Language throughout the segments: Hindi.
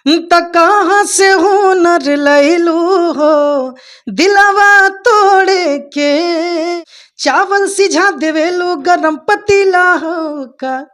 त कहाँ से हुनर लैलू हो दिलवा तोड़े के, चावल सिझा देवेलू गरम पतीला हो का,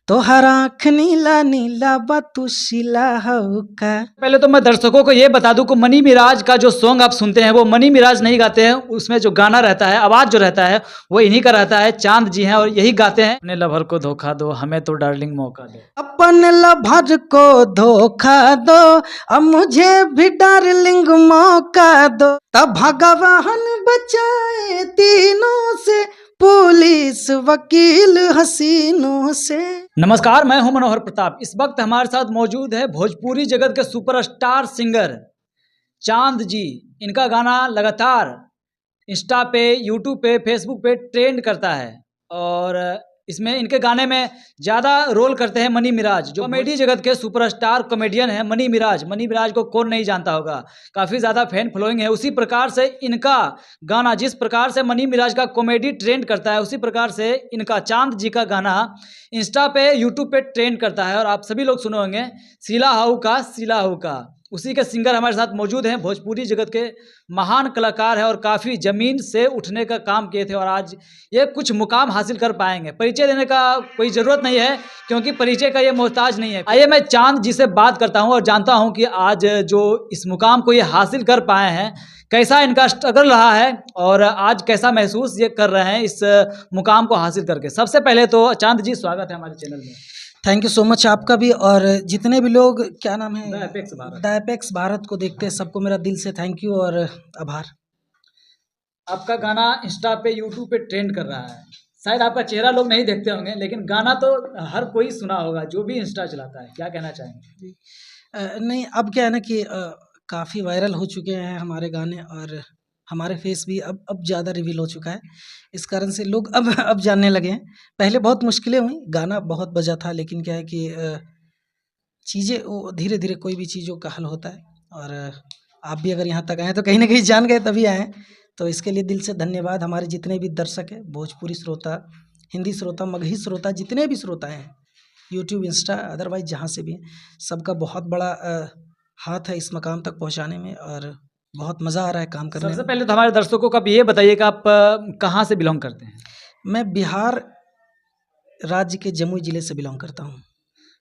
तोहर आँख नीला नीला बतुशिला हो का। पहले तो मैं दर्शकों को ये बता दूं कि मनी मिराज का जो सॉन्ग आप सुनते हैं वो मनी मिराज नहीं गाते हैं, उसमें जो गाना रहता है, आवाज जो रहता है वो इन्हीं का रहता है, चांद जी हैं और यही गाते हैं। अपने लवर को धोखा दो, हमें तो डार्लिंग मौका दो। अपन लभर को धोखा दो, अब मुझे भी डार्लिंग मौका दो, तब भगवान बचाए तीनों से, पुलिस वकील हसीनों से। नमस्कार, मैं हूं मनोहर प्रताप। इस वक्त हमारे साथ मौजूद है भोजपुरी जगत के सुपरस्टार सिंगर चांद जी। इनका गाना लगातार इंस्टा पे, यूट्यूब पे, फेसबुक पे ट्रेंड करता है और इसमें इनके गाने में ज़्यादा रोल करते हैं मनी मिराज, जो कॉमेडी जगत के सुपरस्टार कॉमेडियन हैं। मनी मिराज को कौन नहीं जानता होगा, काफ़ी ज़्यादा फैन फॉलोइंग है। उसी प्रकार से इनका गाना, जिस प्रकार से मनी मिराज का कॉमेडी ट्रेंड करता है, उसी प्रकार से इनका चांद जी का गाना इंस्टा पे, यूट्यूब पे ट्रेंड करता है। और आप सभी लोग सुने होंगे सीला हाउ का। उसी के सिंगर हमारे साथ मौजूद हैं, भोजपुरी जगत के महान कलाकार हैं और काफ़ी ज़मीन से उठने का काम किए थे और आज ये कुछ मुकाम हासिल कर पाएंगे। परिचय देने का कोई ज़रूरत नहीं है क्योंकि परिचय का ये मोहताज नहीं है। आइए मैं चांद जी से बात करता हूं और जानता हूं कि आज जो इस मुकाम को ये हासिल कर पाए हैं, कैसा इनका स्ट्रगल रहा है और आज कैसा महसूस ये कर रहे हैं इस मुकाम को हासिल करके। सबसे पहले तो चांद जी, स्वागत है हमारे चैनल में। थैंक यू सो मच आपका भी, और जितने भी लोग, क्या नाम है, द एपेक्स भारत को देखते हैं, सबको मेरा दिल से थैंक यू और आभार। आपका गाना इंस्टा पे, यूट्यूब पे ट्रेंड कर रहा है। शायद आपका चेहरा लोग नहीं देखते होंगे लेकिन गाना तो हर कोई सुना होगा जो भी इंस्टा चलाता है। क्या कहना चाहेंगे? नहीं, अब क्या है ना कि काफ़ी वायरल हो चुके हैं हमारे गाने और हमारे फेस भी अब ज़्यादा रिवील हो चुका है। इस कारण से लोग अब जानने लगे हैं। पहले बहुत मुश्किलें हुई, गाना बहुत बजा था, लेकिन क्या है कि चीज़ें वो धीरे धीरे, कोई भी चीज़ों का हल होता है और आप भी अगर यहाँ तक आए तो कहीं ना कहीं जान गए तभी आए, तो इसके लिए दिल से धन्यवाद। हमारे जितने भी दर्शक हैं, भोजपुरी श्रोता, हिंदी श्रोता, मगही श्रोता, जितने भी श्रोता हैं, यूट्यूब, इंस्टा, अदरवाइज जहाँ से भी हैं, सबका बहुत बड़ा हाथ है इस मकाम तक पहुँचाने में और बहुत मज़ा आ रहा है काम करने में। सबसे पहले तो हमारे दर्शकों को आप ये बताइए कि आप कहाँ से बिलोंग करते हैं? मैं बिहार राज्य के जमुई ज़िले से बिलोंग करता हूँ।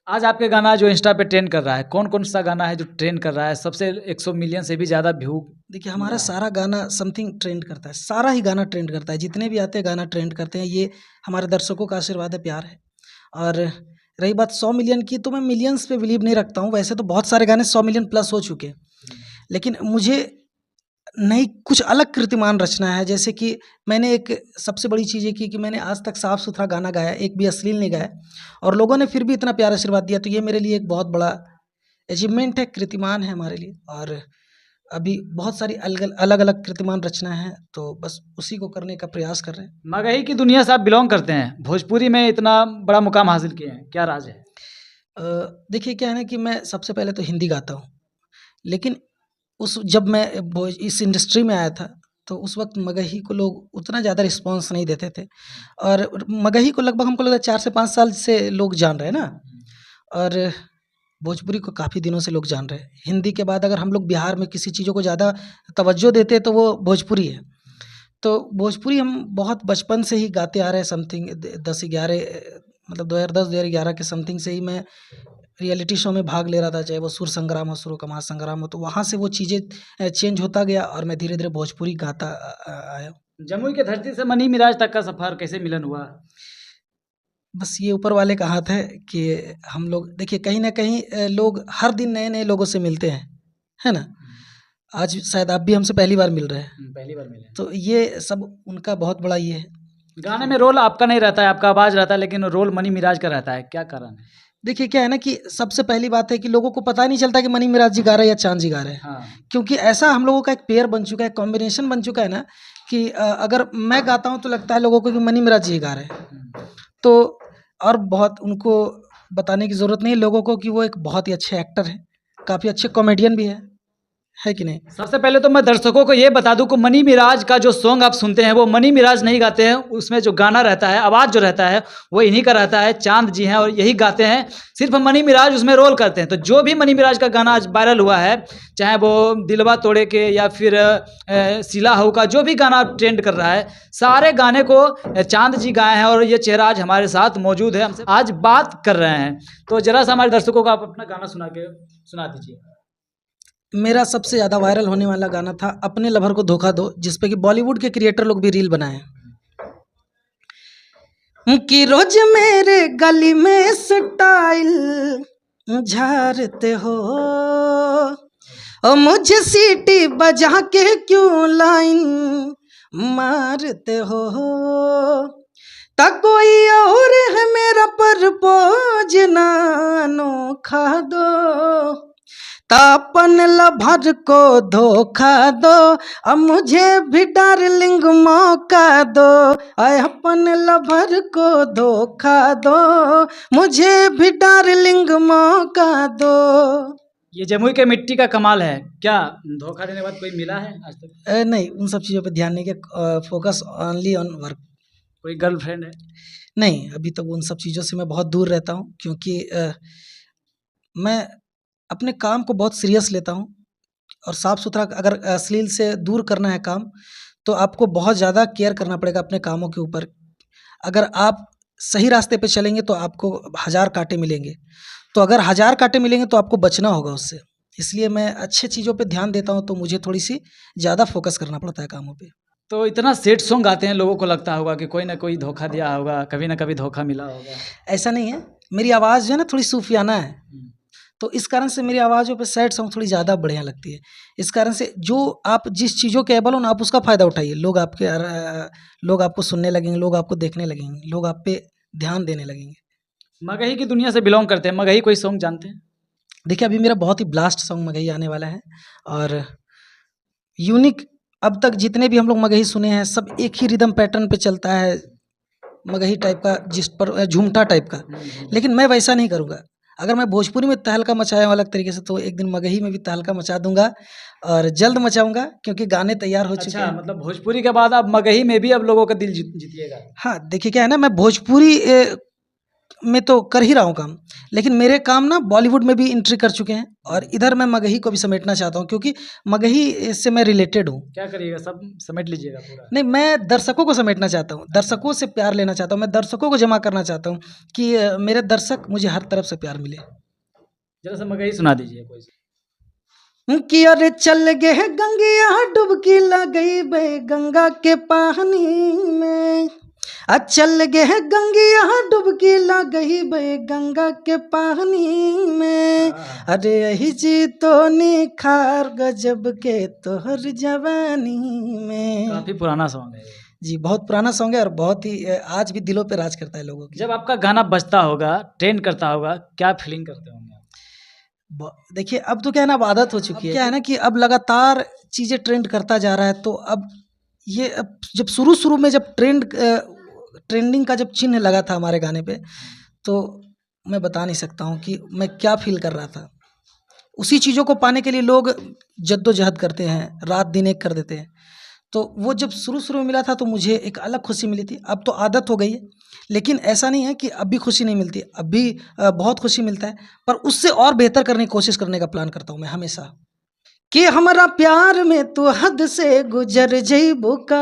आज आपके गाना जो इंस्टा पे ट्रेंड कर रहा है, कौन कौन सा गाना है जो ट्रेंड कर रहा है? सबसे 100 मिलियन से भी ज़्यादा व्यू। देखिए, हमारा सारा गाना समथिंग ट्रेंड करता है, सारा ही गाना ट्रेंड करता है, जितने भी आते हैं गाना ट्रेंड करते हैं। ये हमारे दर्शकों का आशीर्वाद है, प्यार है। और रही बात 100 मिलियन की, तो मैं मिलियंस पे बिलीव नहीं रखता हूँ। वैसे तो बहुत सारे गाने 100 मिलियन प्लस हो चुके हैं, लेकिन मुझे नहीं, कुछ अलग कीर्तिमान रचना है। जैसे कि मैंने एक सबसे बड़ी चीज़ ये की कि मैंने आज तक साफ सुथरा गाना गाया, एक भी अश्लील नहीं गाया, और लोगों ने फिर भी इतना प्यार आशीर्वाद दिया, तो ये मेरे लिए एक बहुत बड़ा अचीवमेंट है, कीर्तिमान है हमारे लिए। और अभी बहुत सारी अलग अलग कीर्तिमान रचना है, तो बस उसी को करने का प्रयास कर रहे हैं। मगही की दुनिया से आप बिलोंग करते हैं, भोजपुरी में इतना बड़ा मुकाम हासिल किए हैं, क्या राज है? देखिए, क्या है ना कि मैं सबसे पहले तो हिंदी गाता हूँ, लेकिन जब मैं इस इंडस्ट्री में आया था, तो उस वक्त मगही को लोग उतना ज़्यादा रिस्पॉन्स नहीं देते थे, और मगही को लगभग हमको लगता है 4 से 5 साल से लोग जान रहे हैं ना, और भोजपुरी को काफ़ी दिनों से लोग जान रहे हैं। हिंदी के बाद अगर हम लोग बिहार में किसी चीज़ों को ज़्यादा तवज्जो देते हैं तो वो भोजपुरी है। तो भोजपुरी हम बहुत बचपन से ही गाते आ रहे हैं, समथिंग 10-11, मतलब 2010-2011 के समथिंग से ही मैं रियलिटी शो में भाग ले रहा था, चाहे वो सुर संग्राम हो, सुरों का महासंग्राम हो, तो वहाँ से वो चीज़ें चेंज होता गया और मैं धीरे धीरे भोजपुरी गाता आया। जमुई की धरती से मनी मिराज तक का सफर कैसे मिलन हुआ? बस ये ऊपर वाले का हाथ है कि हम लोग, देखिए, कहीं ना कहीं लोग हर दिन नए नए लोगों से मिलते हैं, है ना। आज शायद आप भी हमसे पहली बार मिल रहे हैं, पहली बार मिले। तो ये सब उनका बहुत बड़ा ये है। गाने में रोल आपका नहीं रहता है, आपका आवाज़ रहता है, लेकिन रोल मनी मिराज का रहता है, क्या कारण है? देखिए, क्या है ना कि सबसे पहली बात है कि लोगों को पता नहीं चलता कि मनी मिराज जी गा रहे हैं या चांद जी गा रहे हैं। हाँ। क्योंकि ऐसा हम लोगों का एक पेयर बन चुका है, कॉम्बिनेशन बन चुका है ना, कि अगर मैं गाता हूँ तो लगता है लोगों को कि मनी मिराज जी गा रहे हैं। तो और बहुत उनको बताने की ज़रूरत नहीं है लोगों को कि वो एक बहुत ही अच्छे एक्टर हैं, काफ़ी अच्छे कॉमेडियन भी है। है कि नहीं? सबसे पहले तो मैं दर्शकों को ये बता दूं कि मनी मिराज का जो सॉन्ग आप सुनते हैं वो मनी मिराज नहीं गाते हैं, उसमें जो गाना रहता है, आवाज़ जो रहता है वो इन्हीं का रहता है, चांद जी हैं और यही गाते हैं, सिर्फ मनी मिराज उसमें रोल करते हैं। तो जो भी मनी मिराज का गाना आज वायरल हुआ है, चाहे वो दिलवा तोड़े के या फिर सिला हऊ का जो भी गाना ट्रेंड कर रहा है, सारे गाने को चांद जी गाए हैं और ये चेहरा आज हमारे साथ मौजूद है, हमसे आज बात कर रहे हैं। तो जरा सा हमारे दर्शकों को आप अपना गाना सुना दीजिए। मेरा सबसे ज़्यादा वायरल होने वाला गाना था अपने लवर को धोखा दो, जिसपे कि बॉलीवुड के क्रिएटर लोग भी रील बनाए हैं कि रोज मेरे गली में स्टाइल झाड़ते हो और मुझे सीटी बजा के क्यों लाइन मारते हो, ता कोई और है मेरा परपोज नानो खा दो, तापन लभर को धोखा दो, अब मुझे भी डार्लिंग मौका दो, आए अपन लभर को धोखा दो, मुझे भी डार्लिंग मौका दो। ये जमुई के मिट्टी का कमाल है। क्या धोखा देने के बाद कोई मिला है आज तक? नहीं, उन सब चीज़ों पे ध्यान नहीं किया, फोकस ओनली ऑन वर्क। कोई गर्लफ्रेंड है? नहीं, अभी तक उन सब चीज़ों से मैं बहुत दूर रहता हूँ, क्योंकि मैं अपने काम को बहुत सीरियस लेता हूँ और साफ़ सुथरा, अगर अश्लील से दूर करना है काम, तो आपको बहुत ज़्यादा केयर करना पड़ेगा अपने कामों के ऊपर। अगर आप सही रास्ते पे चलेंगे तो आपको 1000 कांटे मिलेंगे, तो अगर 1000 कांटे मिलेंगे तो आपको बचना होगा उससे। इसलिए मैं अच्छे चीज़ों पे ध्यान देता हूँ, तो मुझे थोड़ी सी ज़्यादा फोकस करना पड़ता है कामों पे। तो इतना सेट सॉन्ग गाते हैं, लोगों को लगता होगा कि कोई ना कोई धोखा दिया होगा, कभी ना कभी धोखा मिला होगा। ऐसा नहीं है, मेरी आवाज़ जो है ना थोड़ी सूफियाना है, तो इस कारण से मेरी आवाज़ों पे सैड सॉन्ग थोड़ी ज़्यादा बढ़िया लगती है। इस कारण से जो आप जिस चीज़ों के एबल हो ना, आप उसका फ़ायदा उठाइए। लोग आपको सुनने लगेंगे, लोग आपको देखने लगेंगे, लोग आप पे ध्यान देने लगेंगे। मगही की दुनिया से बिलोंग करते हैं, मगही कोई सॉन्ग जानते हैं? देखिए, अभी मेरा बहुत ही ब्लास्ट सॉन्ग मगही आने वाला है और यूनिक। अब तक जितने भी हम लोग मगही सुने हैं, सब एक ही रिदम पैटर्न पे चलता है, मगही टाइप का, जिस पर झूमता टाइप का। लेकिन मैं वैसा नहीं करूँगा। अगर मैं भोजपुरी में तहलका मचाया हूँ अलग तरीके से, तो एक दिन मगही में भी तहलका मचा दूंगा और जल्द मचाऊंगा, क्योंकि गाने तैयार हो चुके अच्छा, हैं। मतलब भोजपुरी के बाद आप मगही में भी अब लोगों का दिल जीतिएगा। हाँ, देखिए क्या है ना, मैं भोजपुरी में तो कर ही रहा हूँ काम, लेकिन मेरे काम ना बॉलीवुड में भी एंट्री कर चुके हैं और इधर मैं मगही को भी समेटना चाहता हूँ, क्योंकि मगही से मैं रिलेटेड हूँ। क्या करिएगा, सब समेट लीजिएगा पूरा? नहीं, मैं दर्शकों को समेटना चाहता हूँ, दर्शकों से प्यार लेना चाहता हूँ, मैं दर्शकों को जमा करना चाहता हूँ कि मेरे दर्शक मुझे हर तरफ से प्यार मिले। जरा सा मगही सुना दीजिए कोई सी। कि अरे चल गे गंगिया डुबकी लगई बे गंगा के पानी में, चल गे गंगिया डुबकी लगई बे गंगा के पानी में, अरे यही जी तो निखार गजब के तोहर जवानी में। काफी पुराना सॉन्ग है ये। जी, बहुत पुराना सॉन्ग है और बहुत ही आज भी दिलों पे राज करता है लोगों की। जब आपका गाना बजता होगा, ट्रेंड करता होगा, क्या फीलिंग करते होंगे आप? देखिए, अब तो क्या है ना, अब आदत हो चुकी है। क्या है ना कि अब लगातार चीज़ें ट्रेंड करता जा रहा है, तो अब ये अब जब शुरू में जब ट्रेंडिंग का जब चिन्ह लगा था हमारे गाने पे, तो मैं बता नहीं सकता हूँ कि मैं क्या फील कर रहा था। उसी चीज़ों को पाने के लिए लोग जद्दोजहद करते हैं, रात दिन एक कर देते हैं। तो वो जब शुरू में मिला था तो मुझे एक अलग खुशी मिली थी। अब तो आदत हो गई है, लेकिन ऐसा नहीं है कि अब भी खुशी नहीं मिलती, अब भी बहुत खुशी मिलता है, पर उससे और बेहतर करने की कोशिश करने का प्लान करता हूँ मैं हमेशा। कि हमारा प्यार में तू हद से गुजर जइबू का,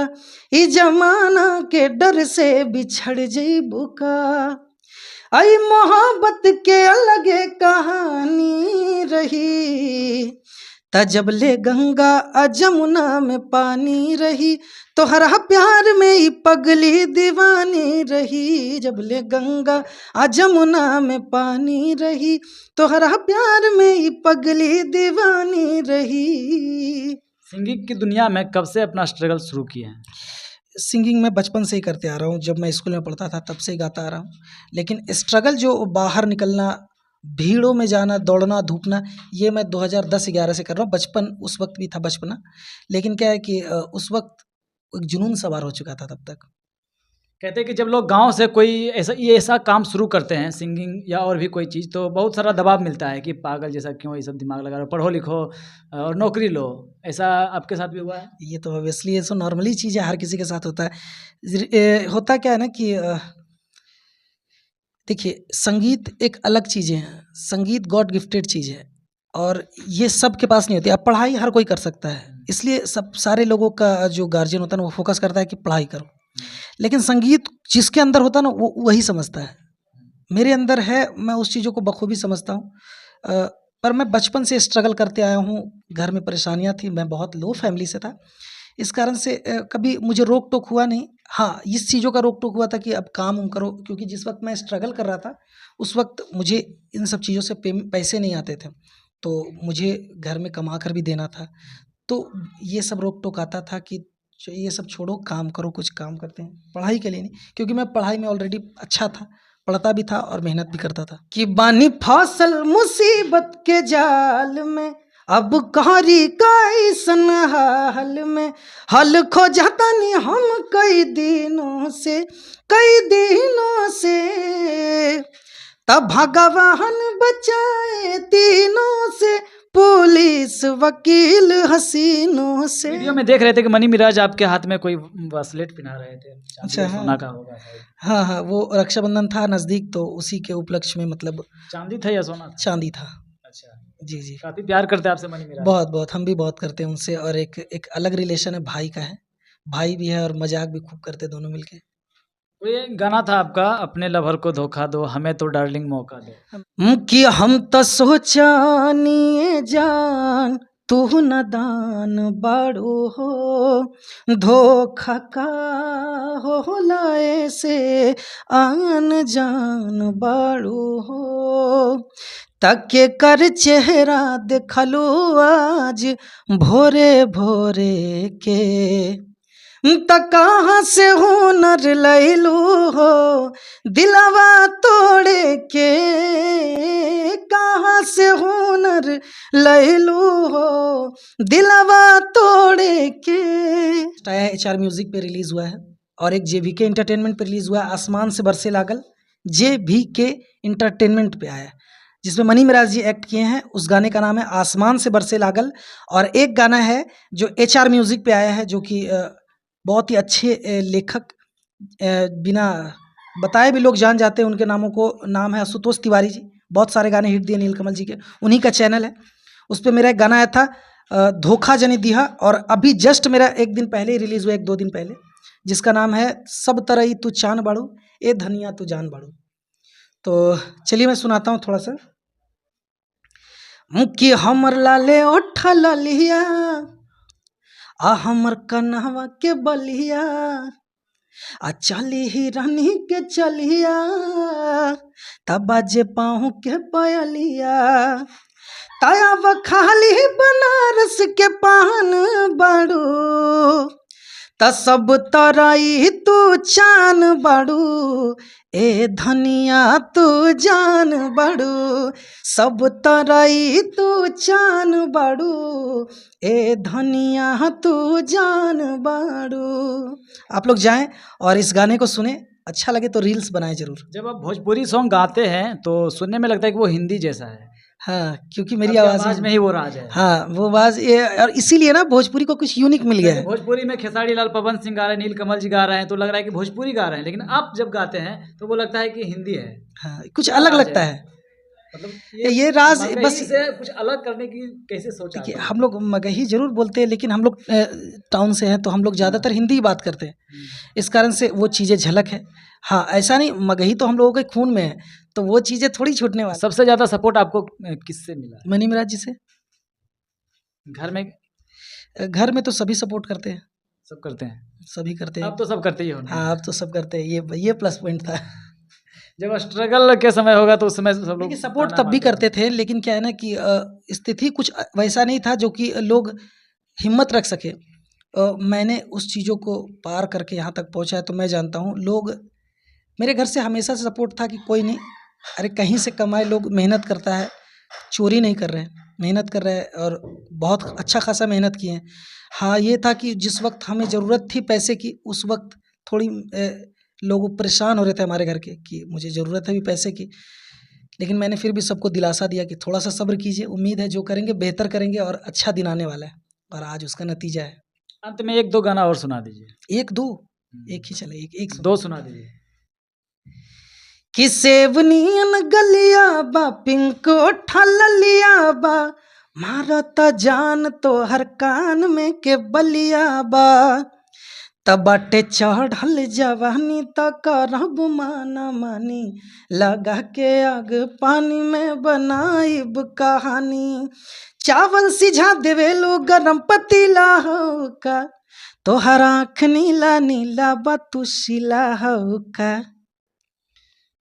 ई जमाना के डर से बिछड़ जइबू का, आई मोहब्बत के अलगे कहानी रही, जब ले गंगा आ जमुना में पानी रही, तो हरा प्यार में ही पगली दीवानी रही, जब ले गंगा आ जमुना में पानी रही, तो हरा प्यार में ही पगली दीवानी रही। सिंगिंग की दुनिया में कब से अपना स्ट्रगल शुरू किए हैं? सिंगिंग मैं बचपन से ही करते आ रहा हूँ, जब मैं स्कूल में पढ़ता था तब से ही गाता आ रहा हूँ। लेकिन स्ट्रगल जो बाहर निकलना, भीड़ों में जाना, दौड़ना धूपना, ये मैं 2010-11 से कर रहा हूँ। बचपन उस वक्त भी था बचपना, लेकिन क्या है कि उस वक्त एक जुनून सवार हो चुका था तब तक। कहते हैं कि जब लोग गांव से कोई ऐसा काम शुरू करते हैं, सिंगिंग या और भी कोई चीज़, तो बहुत सारा दबाव मिलता है कि पागल जैसा क्यों ये सब दिमाग लगा रहे हो, पढ़ो लिखो और नौकरी लो। ऐसा आपके साथ भी हुआ है? ये तो ऑब्वियसली ये तो नॉर्मली चीज़ है, हर किसी के साथ होता है। होता क्या है ना कि देखिए, संगीत एक अलग चीज़ें हैं, संगीत गॉड गिफ्टेड चीज़ है और ये सबके पास नहीं होती। अब पढ़ाई हर कोई कर सकता है, इसलिए सब सारे लोगों का जो गार्जियन होता है ना, वो फोकस करता है कि पढ़ाई करो। लेकिन संगीत जिसके अंदर होता है ना, वो वही समझता है। मेरे अंदर है, मैं उस चीज़ों को बखूबी समझता हूँ। पर मैं बचपन से स्ट्रगल करते आया हूँ, घर में परेशानियाँ थी, मैं बहुत लो फैमिली से था। इस कारण से कभी मुझे रोक-टोक हुआ नहीं। हाँ, इस चीज़ों का रोक-टोक हुआ था कि अब काम-उम करो, क्योंकि जिस वक़्त मैं स्ट्रगल कर रहा था, उस वक़्त मुझे इन सब चीज़ों से पैसे नहीं आते थे, तो मुझे घर में कमा कर भी देना था। तो ये सब रोक-टोक आता था कि ये सब छोड़ो, काम करो, कुछ काम करते हैं, पढ़ाई के लिए नहीं, क्योंकि मैं पढ़ाई में ऑलरेडी अच्छा था, पढ़ता भी था और मेहनत भी करता था। कि बानी फसल मुसीबत के जाल में, अब कहारी कैसन हाल में, हल खो जाता नहीं हम कई दिनों से तब भगवान बचाए तीनों से, पुलिस वकील हसीनों से। वीडियो में देख रहे थे कि मनी मिराज आपके हाथ में कोई ब्रेसलेट पहना रहे थे, अच्छा, हाँ। सोना का होगा शायद। हाँ, हाँ, वो रक्षाबंधन था नज़दीक, तो उसी के उपलक्ष्य में मतलब चांदी था या सोना था? चांदी था। अच्छा, जी, जी। काफ़ी प्यार करते हैं आपसे मनी मिराज। बहुत, बहुत, हम भी बहुत करते हैं उनसे और एक अलग रिलेशन है, भाई का है। भाई भी है और मज़ाक भी खूब करते हैं दोनों मिलके। कोई एक गाना था आपका, अपने लवर को धोखा दो, हमें तो डार्लिंग मौका दो। कि हम त सोचानिए जान, तू नदान बाड़ू हो, धोखा का होला ऐसे आन जान बाड़ू हो, तके कर चेहरा देखलू आज भोरे भोरे के, त कहाँ से हुनर लैलू हो दिलवा तोड़े के, कहाँ से हुनर लैलू हो दिलवा तोड़े के। HR म्यूजिक पे रिलीज हुआ है और एक JVK एंटरटेनमेंट पे रिलीज हुआ है, आसमान से बरसे लागल, JVK एंटरटेनमेंट पे आया है, जिसमें मनी मिराज जी एक्ट किए हैं। उस गाने का नाम है आसमान से बरसे लागल। और एक गाना है जो HR म्यूजिक पे आया है, जो कि बहुत ही अच्छे लेखक, बिना बताए भी लोग जान जाते हैं उनके नामों को। नाम है आशुतोष तिवारी जी, बहुत सारे गाने हिट दिए नीलकमल जी के, उन्हीं का चैनल है। उस पर मेरा एक गाना आया था धोखा जनी दिहा, और अभी जस्ट मेरा एक दिन पहले ही रिलीज़ हुआ, 1-2 दिन पहले, जिसका नाम है सब तरह तू चान बाड़ू, ए धनिया तू जान बाड़ू। तो चलिए मैं सुनाता हूँ थोड़ा सा। कि हमर लाले ओठा ललिया, आ हमर कन्हवा के बलिया, आ चली ही रानी के चलिया, तब बाजे पाँव के पयलिया, ताया बखाली बनारस के पान बाड़ू, त सब तरई तू चान बाड़ू, ए धनिया तू जान बाड़ू, सब तरई तू चान बाड़ू, ए धनिया तू जान बाड़ू। आप लोग जाएं और इस गाने को सुने, अच्छा लगे तो रील्स बनाएं जरूर। जब आप भोजपुरी सॉन्ग गाते हैं तो सुनने में लगता है कि वो हिंदी जैसा है। हाँ, क्योंकि मेरी आपकी आवाज़ में ही वो राज है। हाँ, वो आवाज़ ये, और इसीलिए ना भोजपुरी को कुछ यूनिक मिल गया है। भोजपुरी में खेसारी लाल, पवन सिंह गा रहे हैं, नीलकमल जी गा रहे हैं, तो लग रहा है कि भोजपुरी गा रहे हैं, लेकिन आप जब गाते हैं तो वो लगता है कि हिंदी है। हाँ, कुछ अलग लगता है। मतलब ये राज बस से कुछ अलग करने की कैसे सोचा? देखिए, हम लोग मगही जरूर बोलते हैं, लेकिन हम लोग टाउन से हैं, तो हम लोग ज़्यादातर हिंदी ही बात करते हैं, इस कारण से वो चीज़ें झलक है। हाँ, ऐसा नहीं, मगही तो हम लोगों के खून में है, तो वो चीज़ें थोड़ी छूटने वाली। सबसे ज़्यादा सपोर्ट आपको किससे मिला? मनी मिराज जी से। घर में तो सभी सपोर्ट करते हैं, सब करते हैं, सभी करते हैं। अब तो सब करते ही होंगे। हाँ, अब तो सब करते हैं, ये प्लस पॉइंट था। जब स्ट्रगल के समय होगा तो उस समय सब लोग सपोर्ट तब भी करते थे, लेकिन क्या है ना कि स्थिति कुछ वैसा नहीं था जो कि लोग हिम्मत रख सके। मैंने उस चीज़ों को पार करके यहाँ तक पहुँचा है, तो मैं जानता हूँ लोग, मेरे घर से हमेशा से सपोर्ट था कि कोई नहीं, अरे कहीं से कमाए, लोग मेहनत करता है, चोरी नहीं कर रहे हैं, मेहनत कर रहे हैं और बहुत अच्छा खासा मेहनत किए हैं। हाँ, ये था कि जिस वक्त हमें ज़रूरत थी पैसे की, उस वक्त थोड़ी लोग परेशान हो रहे थे हमारे घर के कि मुझे ज़रूरत है भी पैसे की, लेकिन मैंने फिर भी सबको दिलासा दिया कि थोड़ा सा सब्र कीजिए, उम्मीद है जो करेंगे बेहतर करेंगे और अच्छा दिन आने वाला है, और आज उसका नतीजा है। अंत में 1-2 गाना और सुना दीजिए। एक दो, एक ही चले, एक एक 2 सुना दीजिए। कि सेवनियन गलिया बा पिंको ठललिया बा, मारता जान तो हर कान में के बलिया बा, तब बाटे चढ़ल जवानी त करब माना मानी, लगा के आग पानी में बनाइब कहानी, चावल सिझा देवेलो गरम पतीला हो का, तोहर आँख नीला नीला बा तू शिला हो का।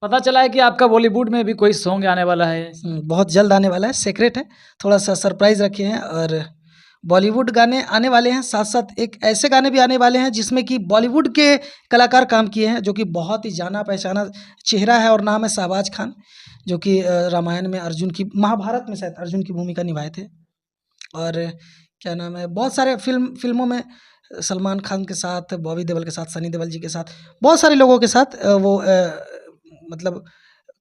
पता चला है कि आपका बॉलीवुड में भी कोई सॉन्ग आने वाला है। बहुत जल्द आने वाला है, सीक्रेट है, थोड़ा सा सरप्राइज रखे हैं। और बॉलीवुड गाने आने वाले हैं, साथ साथ एक ऐसे गाने भी आने वाले हैं जिसमें कि बॉलीवुड के कलाकार काम किए हैं, जो कि बहुत ही जाना पहचाना चेहरा है, और नाम है शहबाज खान, जो कि रामायण में अर्जुन की, महाभारत में शायद अर्जुन की भूमिका निभाए थे। और क्या नाम है, बहुत सारे फिल्मों में सलमान खान के साथ, बॉबी देओल के साथ, सनी देओल जी के साथ, बहुत सारे लोगों के साथ वो मतलब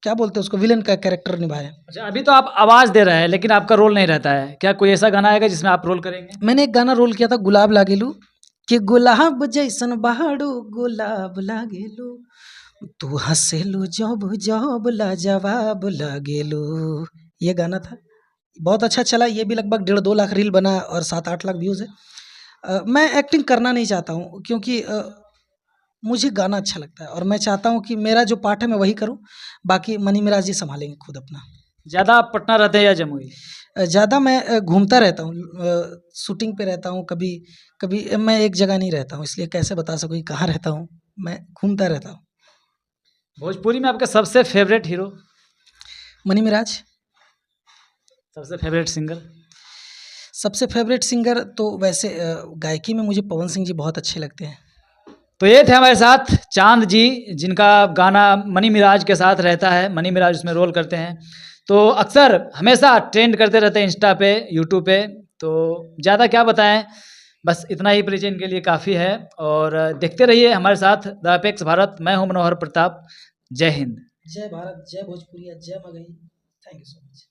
क्या बोलते हैं उसको, विलेन का कैरेक्टर निभाए। अच्छा, अभी तो आप आवाज़ दे रहे हैं लेकिन आपका रोल नहीं रहता है, क्या कोई ऐसा गाना आएगा जिसमें आप रोल करेंगे? मैंने एक गाना रोल किया था, गुलाब लागेलू, कि गुलाब जैसन बहाड़ू गुलाब लागेलू, तू हंसेलू जब जब लाजवाब लागेलू, ये गाना था। बहुत अच्छा चला, ये भी लगभग 1.5-2 लाख रील बना और 7-8 लाख व्यूज़ है। मैं एक्टिंग करना नहीं चाहता हूँ, क्योंकि मुझे गाना अच्छा लगता है, और मैं चाहता हूँ कि मेरा जो पार्ट है मैं वही करूँ, बाकी मनी मिराज जी संभालेंगे खुद अपना। ज़्यादा आप पटना रहते हैं या जमुई? ज़्यादा मैं घूमता रहता हूँ, शूटिंग पे रहता हूँ, कभी कभी मैं एक जगह नहीं रहता हूँ, इसलिए कैसे बता सकूँ कि कहाँ रहता हूँ, मैं घूमता रहता हूँ। भोजपुरी में आपका सबसे फेवरेट हीरो, मनी मिराज। सबसे फेवरेट सिंगर? सबसे फेवरेट सिंगर तो वैसे गायकी में मुझे पवन सिंह जी बहुत अच्छे लगते हैं। तो ये थे हमारे साथ चांद जी, जिनका गाना मनी मिराज के साथ रहता है, मनी मिराज उसमें रोल करते हैं। तो अक्सर हमेशा ट्रेंड करते रहते हैं इंस्टा पे, यूट्यूब पे। तो ज़्यादा क्या बताएं, बस इतना ही परिचय इनके लिए काफ़ी है। और देखते रहिए हमारे साथ द अपेक्स भारत। मैं हूं मनोहर प्रताप। जय हिंद। जय भारत, जय भोजपुरिया, जय Magahi. Thank you so much.